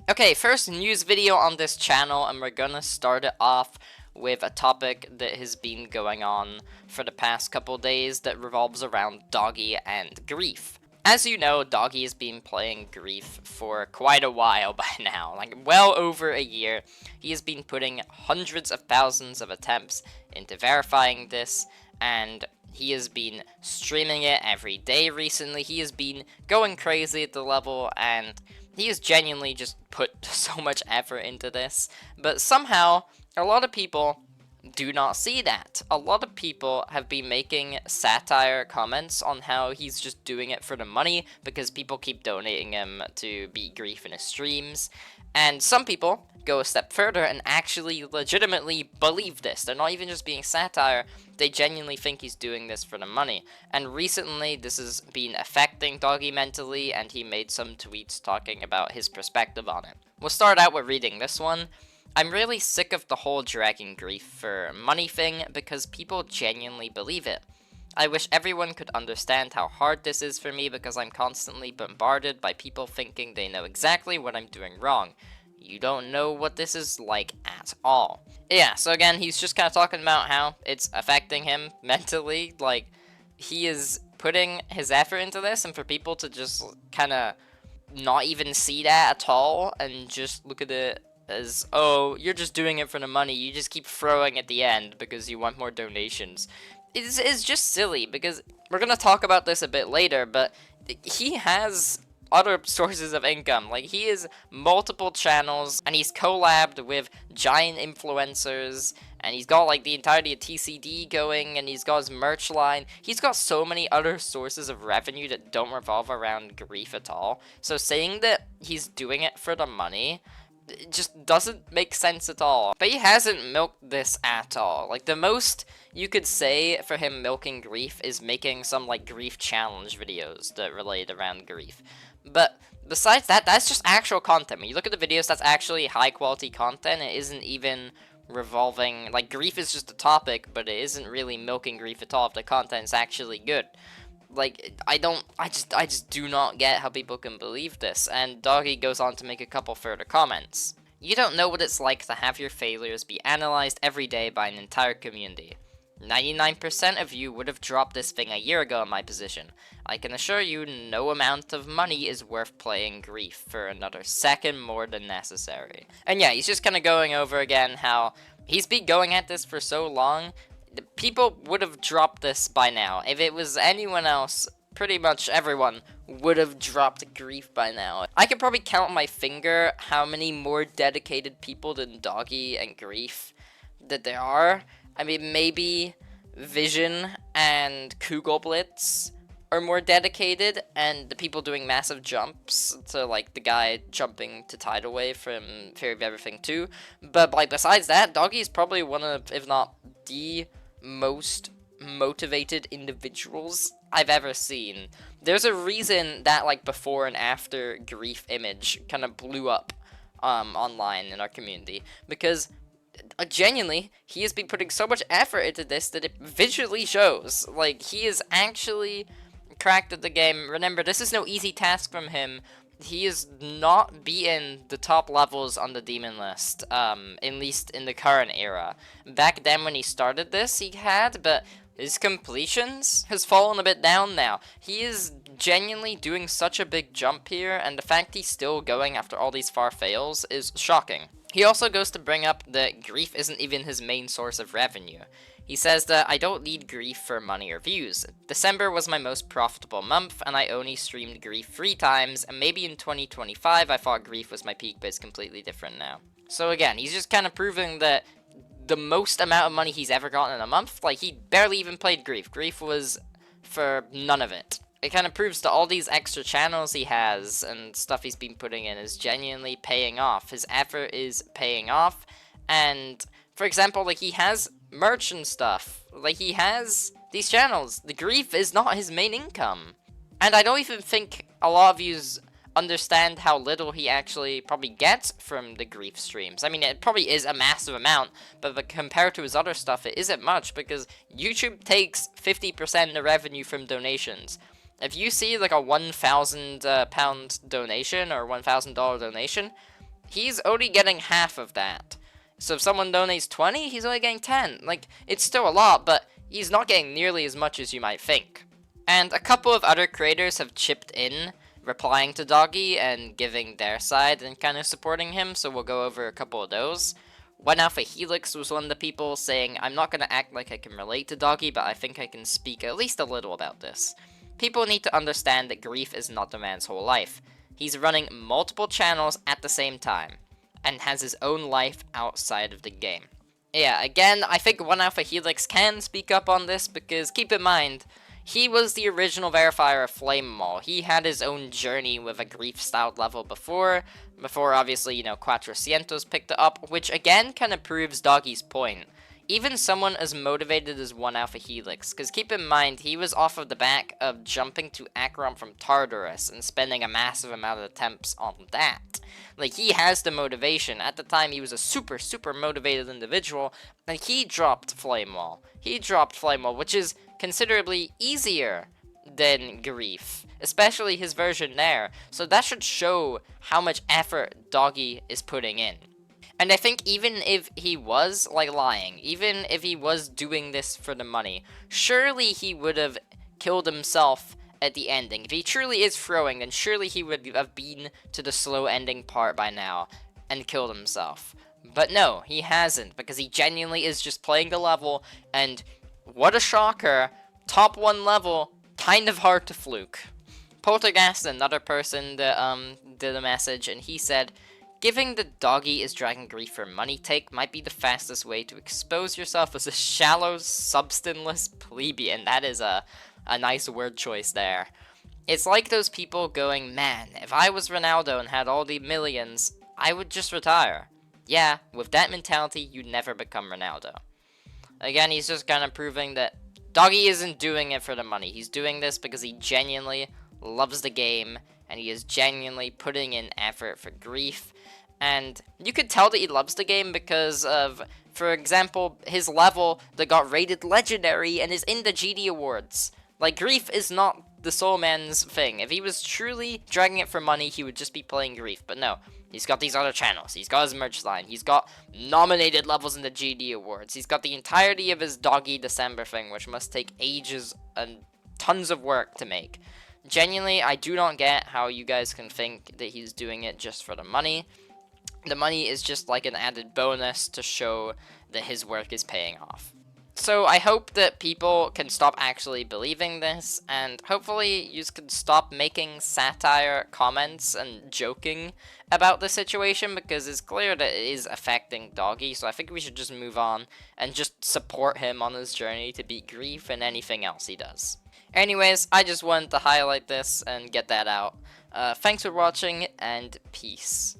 Okay, first news video on this channel, and we're gonna start it off with a topic that has been going on for the past couple days that revolves around Doggy and grief. As you know, Doggy has been playing grief for quite a while by now, like well over a year. He has been putting hundreds of thousands of attempts into verifying this, and he has been streaming it every day recently. He has been going crazy at the level, and he has genuinely just put so much effort into this, but somehow a lot of people do not see that. A lot of people have been making satire comments on how he's just doing it for the money because people keep donating him to beat grief in his streams. And some people go a step further and actually legitimately believe this. They're not even just being satire, they genuinely think he's doing this for the money. And recently this has been affecting Doggy mentally, and he made some tweets talking about his perspective on it. We'll start out with reading this one. I'm really sick of the whole dragging grief for money thing because people genuinely believe it. I wish everyone could understand how hard this is for me because I'm constantly bombarded by people thinking they know exactly what I'm doing wrong. You don't know what this is like at all. Yeah, so again, he's just kind of talking about how it's affecting him mentally. Like, he is putting his effort into this, and for people to just kind of not even see that at all and just look at it as, oh, you're just doing it for the money, you just keep throwing at the end because you want more donations. It's just silly, because we're going to talk about this a bit later, but he has other sources of income. Like, he has multiple channels, and he's collabed with giant influencers, and he's got like the entirety of TCD going, and he's got his merch line. He's got so many other sources of revenue that don't revolve around grief at all. So saying that he's doing it for the money, it just doesn't make sense at all. But he hasn't milked this at all. Like, the most you could say for him milking grief is making some like grief challenge videos that relate around grief. But besides that, that's just actual content. When you look at the videos, that's actually high quality content. It isn't even revolving, like, grief is just a topic, but it isn't really milking grief at all if the content is actually good. Like, I just do not get how people can believe this. And Doggy goes on to make a couple further comments. You don't know what it's like to have your failures be analyzed every day by an entire community. 99% of you would have dropped this thing a year ago in my position. I can assure you no amount of money is worth playing grief for another second more than necessary. And yeah, he's just kind of going over again how he's been going at this for so long. People would have dropped this by now. If it was anyone else, pretty much everyone would have dropped grief by now. I could probably count on my finger how many more dedicated people than Doggy and grief that there are. I mean, maybe Vision and Kugelblitz are more dedicated, and the people doing massive jumps to, like, the guy jumping to Tidal Wave from Theory of Everything 2. But, like, besides that, Doggy is probably one of, if not the most motivated individuals I've ever seen. There's a reason that, like, before and after grief image kind of blew up online in our community, because genuinely, he has been putting so much effort into this that it visually shows. Like, he is actually cracked at the game. Remember, this is no easy task from him. He is not beaten the top levels on the demon list, at least in the current era. Back then when he started this, he had, but his completions has fallen a bit down now. He is genuinely doing such a big jump here, and the fact he's still going after all these far fails is shocking. He also goes to bring up that grief isn't even his main source of revenue. He says that I don't need grief for money or views. December was my most profitable month, and I only streamed grief 3 times, and maybe in 2025 I thought grief was my peak, but it's completely different now. So again, he's just kind of proving that the most amount of money he's ever gotten in a month, like, he barely even played grief. Grief was for none of it. It kind of proves that all these extra channels he has and stuff he's been putting in is genuinely paying off. His effort is paying off, and for example, like, he has merch and stuff. Like, he has these channels. The grief is not his main income. And I don't even think a lot of yous understand how little he actually probably gets from the grief streams. I mean, it probably is a massive amount, but compared to his other stuff, it isn't much, because YouTube takes 50% of the revenue from donations. If you see like a £1,000 donation or $1,000 donation, he's only getting half of that. So if someone donates 20, he's only getting 10. Like, it's still a lot, but he's not getting nearly as much as you might think. And a couple of other creators have chipped in, replying to Doggy and giving their side and kind of supporting him, so we'll go over a couple of those. One Alpha Helix was one of the people saying, I'm not going to act like I can relate to Doggy, but I think I can speak at least a little about this. People need to understand that grief is not the man's whole life. He's running multiple channels at the same time, and has his own life outside of the game. Yeah, again, I think One Alpha Helix can speak up on this, because keep in mind, he was the original verifier of Flame Mall. He had his own journey with a grief-styled level before obviously, you know, Cuatrocientos picked it up, which again kind of proves Doggy's point. Even someone as motivated as One Alpha Helix, because keep in mind, he was off of the back of jumping to Acheron from Tartarus and spending a massive amount of attempts on that. Like, he has the motivation. At the time, he was a super, super motivated individual, and he dropped Flame Wall. Which is considerably easier than Grief, especially his version there. So that should show how much effort Doggy is putting in. And I think even if he was, like, lying, even if he was doing this for the money, surely he would have killed himself at the ending. If he truly is throwing, then surely he would have been to the slow ending part by now and killed himself. But no, he hasn't, because he genuinely is just playing the level, and what a shocker, top 1 level, kind of hard to fluke. Poltergeist, another person that did a message, and he said, giving the Doggy is Dragon Grief for money take might be the fastest way to expose yourself as a shallow, substanceless plebeian. That is a nice word choice there. It's like those people going, man, if I was Ronaldo and had all the millions, I would just retire. Yeah, with that mentality, you'd never become Ronaldo. Again, he's just kind of proving that Doggy isn't doing it for the money. He's doing this because he genuinely loves the game, and he is genuinely putting in effort for Grief. And you could tell that he loves the game because of, for example, his level that got rated legendary and is in the GD Awards. Like, Grief is not the Soul Man's thing. If he was truly dragging it for money, he would just be playing Grief. But no, he's got these other channels. He's got his merch line. He's got nominated levels in the GD Awards. He's got the entirety of his Doggy December thing, which must take ages and tons of work to make. Genuinely, I do not get how you guys can think that he's doing it just for the money. The money is just like an added bonus to show that his work is paying off. So I hope that people can stop actually believing this, and hopefully you can stop making satire comments and joking about the situation, because it's clear that it is affecting Doggy, so I think we should just move on and just support him on his journey to beat Grief and anything else he does. Anyways, I just wanted to highlight this and get that out. Thanks for watching, and peace.